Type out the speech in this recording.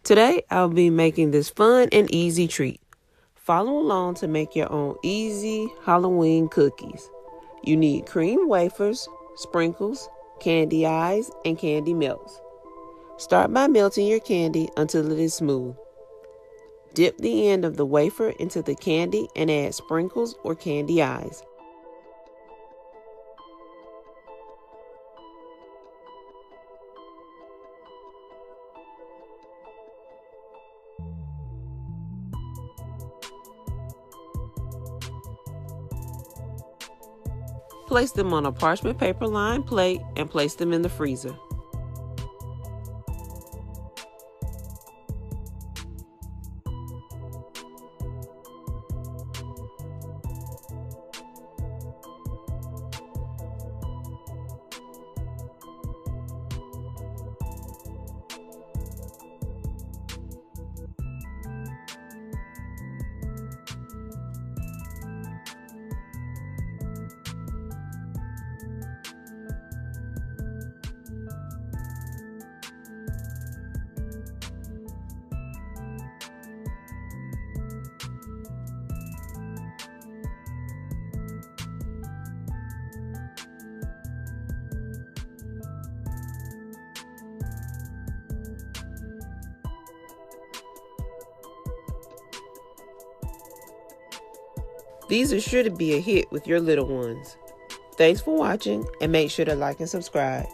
Today, I'll be making this fun and easy treat. Follow along to make your own easy Halloween cookies. You need cream wafers, sprinkles, candy eyes, and candy melts. Start by melting your candy until it is smooth. Dip the end of the wafer into the candy and add sprinkles or candy eyes. Place them on a parchment paper lined plate and place them in the freezer. These are sure to be a hit with your little ones. Thanks for watching and make sure to like and subscribe.